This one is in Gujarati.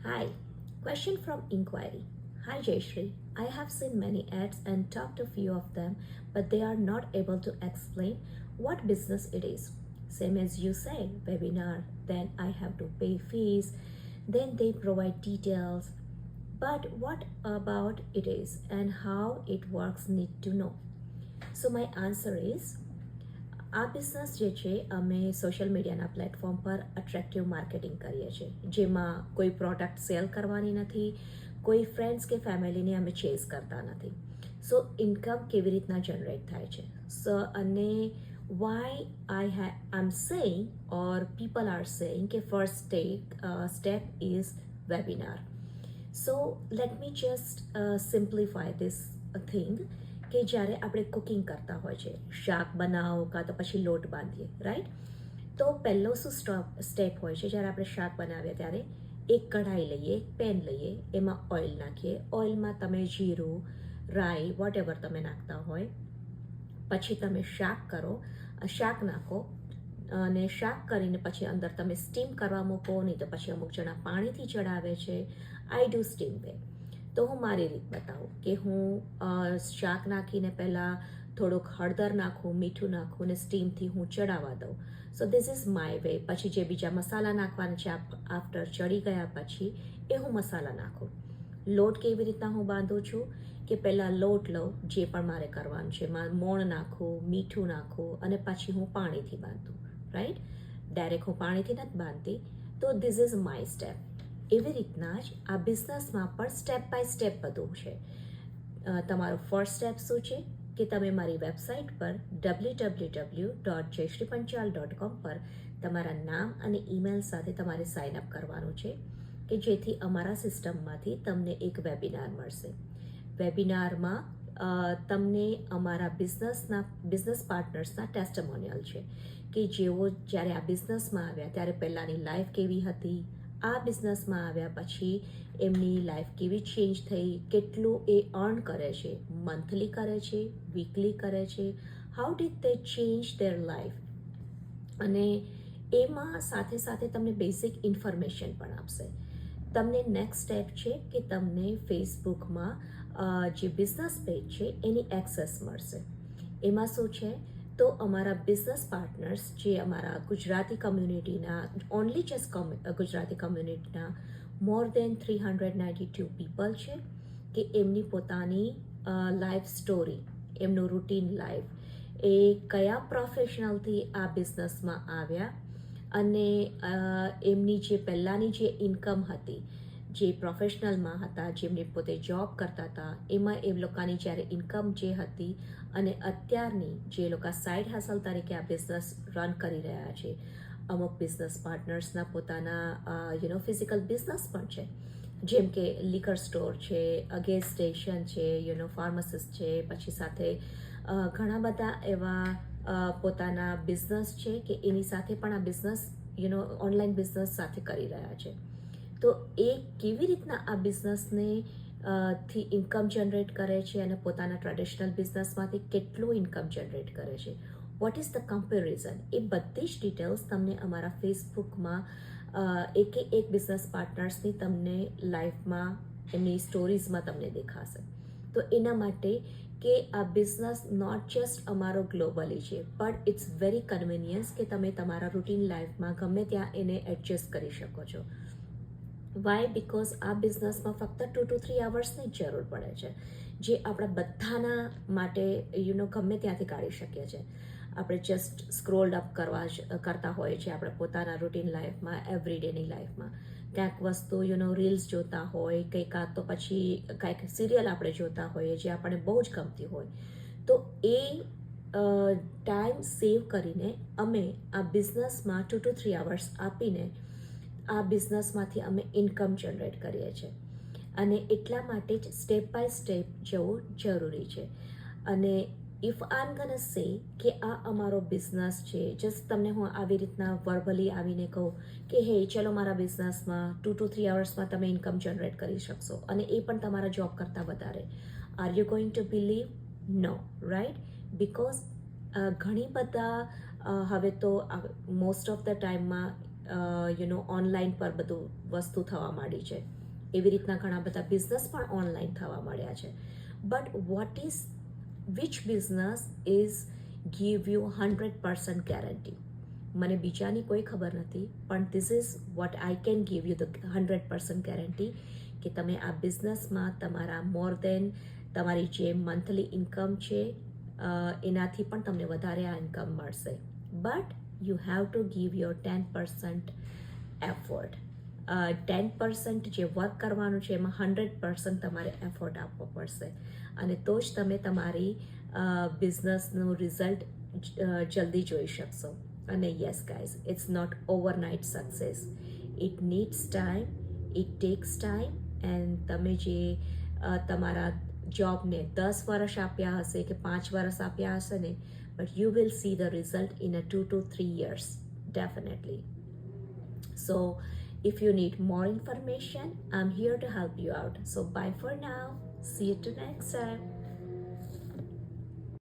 Hi, question from inquiry. Hi Jayashree, I have seen many ads and talked to few of them, but they are not able to explain what business it is. Same as you say, webinar, then I have to pay fees, then they provide details. But what about it is and how it works need to know. So my answer is આ બિઝનેસ જે છે અમે સોશિયલ મીડિયાના પ્લેટફોર્મ પર અટ્રેક્ટિવ માર્કેટિંગ કરીએ છીએ, જેમાં કોઈ પ્રોડક્ટ સેલ કરવાની નથી, કોઈ ફ્રેન્ડ્સ કે ફેમિલીને અમે ચેઝ કરતા નથી. સો ઇન્કમ કેવી રીતના જનરેટ થાય છે અને why I am saying or people are saying કે first step is webinar. So let me just simplify this thing કે જ્યારે આપણે કુકિંગ કરતા હોય છે, શાક બનાવો કાં તો પછી લોટ બાંધીએ, રાઈટ? તો પહેલો શું સ્ટેપ હોય છે, જ્યારે આપણે શાક બનાવીએ ત્યારે એક કઢાઈ લઈએ, એક પેન લઈએ, એમાં ઓઇલ નાખીએ, ઓઇલમાં તમે જીરું, રાઈ, વોટ એવર તમે નાખતા હોય, પછી તમે શાક કરો, શાક નાખો અને શાક કરીને પછી અંદર તમે સ્ટીમ કરવા મૂકો, નહીં તો પછી અમુક જણા પાણીથી ચડાવે છે. I do steam way. તો હું મારી રીત બતાવું કે હું શાક નાખીને પહેલાં થોડુંક હળદર નાખું, મીઠું નાખું અને સ્ટીમથી હું ચડાવવા દઉં. So this is my way. પછી જે બીજા મસાલા નાખવાના છે આફ્ટર ચડી ગયા પછી એ હું મસાલા નાખું. લોટ કેવી રીતના હું બાંધું છું કે પહેલાં લોટ લઉં, જે પણ મારે કરવાનું છે, મોણ નાખું, મીઠું નાખું અને પછી હું પાણીથી બાંધું, રાઈટ? ડાયરેક્ટ હું પાણીથી નથી બાંધતી. તો ધીસ ઇઝ માય સ્ટેપ. એવી રીતના જ આ બિઝનેસમાં પણ સ્ટેપ બાય સ્ટેપ બધું છે. તમારો ફર્સ્ટ સ્ટેપ શું છે કે તમે મારી વેબસાઇટ પર www.jayshreepanchal.com પર તમારા નામ અને ઈમેલ સાથે તમારે સાઇન અપ કરવાનું છે કે જેથી અમારા સિસ્ટમમાંથી તમને એક વેબિનાર મળશે. વેબિનારમાં તમને અમારા બિઝનેસ પાર્ટનર્સના ટેસ્ટિમોનિયલ છે કે જેઓ જ્યારે આ બિઝનેસમાં આવ્યા ત્યારે પહેલાંની લાઈફ કેવી હતી, આ બિઝનેસમાં આવ્યા પછી એમની લાઈફ કેવી ચેન્જ થઈ, કેટલું એ અર્ન કરે છે, મંથલી કરે છે, વીકલી કરે છે, how did they change there life. અને એમાં સાથે સાથે તમને બેઝિક ઇન્ફોર્મેશન પણ આપશે. તમને નેક્સ્ટ સ્ટેપ છે કે તમને ફેસબુકમાં જે બિઝનેસ પેજ છે એની એક્સેસ મળશે. એમાં શું છે તો અમારા બિઝનેસ પાર્ટનર્સ જે અમારા ગુજરાતી કમ્યુનિટીના, ઓનલી જસ્ટ ગુજરાતી કમ્યુનિટીના મોર દેન 392 પીપલ છે કે એમની પોતાની લાઈફ સ્ટોરી, એમનું રૂટીન લાઈફ, એ કયા પ્રોફેશનલથી આ બિઝનેસમાં આવ્યા અને એમની જે પહેલાંની જે ઇન્કમ હતી, જે પ્રોફેશનલમાં હતા, જેમને પોતે જોબ કરતા હતા, એમાં એ લોકોની જ્યારે ઇન્કમ જે હતી અને અત્યારની જે લોકો સાઇડ હાસલ તરીકે આ બિઝનેસ રન કરી રહ્યા છે. અમુક બિઝનેસ પાર્ટનર્સના પોતાના ફિઝિકલ બિઝનેસ પણ છે, જેમ કે લિકર સ્ટોર છે, ગેસ સ્ટેશન છે, ફાર્મસિસ્ટ છે, પછી સાથે ઘણા બધા એવા પોતાના બિઝનેસ છે કે એની સાથે પણ આ બિઝનેસ ઓનલાઈન બિઝનેસ સાથે કરી રહ્યા છે. તો એ કેવી રીતના આ બિઝનેસને થી ઇન્કમ જનરેટ કરે છે અને પોતાના ટ્રેડિશનલ બિઝનેસમાંથી કેટલું ઇન્કમ જનરેટ કરે છે, વોટ ઇઝ ધ કમ્પેરિઝન, એ બધી જ ડિટેલ્સ તમને અમારા ફેસબુકમાં એક બિઝનેસ પાર્ટનર્સની તમને લાઈફમાં એમની સ્ટોરીઝમાં તમને દેખાશે. તો એના માટે કે આ બિઝનેસ નોટ જસ્ટ અમારો ગ્લોબલી છે, પણ ઇટ્સ વેરી કન્વિનિયન્સ કે તમે તમારા રૂટીન લાઈફમાં ગમે ત્યાં એને એડજસ્ટ કરી શકો છો. વાય? બિકોઝ આ બિઝનેસમાં ફક્ત 2 to 3 અવર્સની જ જરૂર પડે છે, જે આપણા બધાના માટે ગમે ત્યાંથી કાઢી શકીએ છીએ. આપણે જસ્ટ સ્ક્રોલ્ડ અપ કરતા હોઈએ છીએ આપણે પોતાના રૂટીન લાઈફમાં, એવરીડેની લાઈફમાં. ક્યાંક વસ્તુ રીલ્સ જોતા હોય, કંઈક તો પછી કાંઈક સિરિયલ આપણે જોતા હોઈએ જે આપણને બહુ જ ગમતી હોય. તો એ ટાઈમ સેવ કરીને અમે આ બિઝનેસમાં 2 to 3 અવર્સ આપીને આ બિઝનેસમાંથી અમે ઇન્કમ જનરેટ કરીએ છીએ. અને એટલા માટે જ સ્ટેપ બાય સ્ટેપ જવું જરૂરી છે. અને ઇફ આઈ એમ ગોના સે કે આ અમારો બિઝનેસ છે, જસ્ટ તમને હું આવી રીતના વર્બલી આવીને કહું કે હે ચલો મારા બિઝનેસમાં 2 to 3 અવર્સમાં તમે ઇન્કમ જનરેટ કરી શકશો અને એ પણ તમારા જોબ કરતાં વધારે, are you going to believe? No, right? Because ઘણી બધા હવે તો મોસ્ટ ઓફ ધ ટાઈમમાં ઓનલાઈન પર બધું વસ્તુ થવા માંડી છે. એવી રીતના ઘણા બધા બિઝનેસ પણ ઓનલાઈન થવા માંડ્યા છે. But what is which business is give you 100% guarantee? મને બીજાની કોઈ ખબર નથી, પણ this is what I can give you the 100% guarantee કે તમે આ બિઝનેસમાં તમારા મોર દેન તમારી જે મંથલી ઇન્કમ છે એનાથી પણ તમને વધારે આ ઇન્કમ મળશે. But you have to give your 10% effort. 10% જે વર્ક કરવાનું છે એમાં 100% તમારે એફર્ટ આપવો પડશે, અને તો જ તમે તમારી બિઝનેસનું રિઝલ્ટ જલ્દી જોઈ શકશો. અને yes guys, it's not overnight success. It needs time, it takes time. And તમે જે તમારા જોબને 10 વર્ષ આપ્યા હશે કે 5 વર્ષ આપ્યા હશે ને, but you will see the result in a 2 to 3 years definitely. So if you need more information, I'm here to help you out. So bye for now. See you to next time.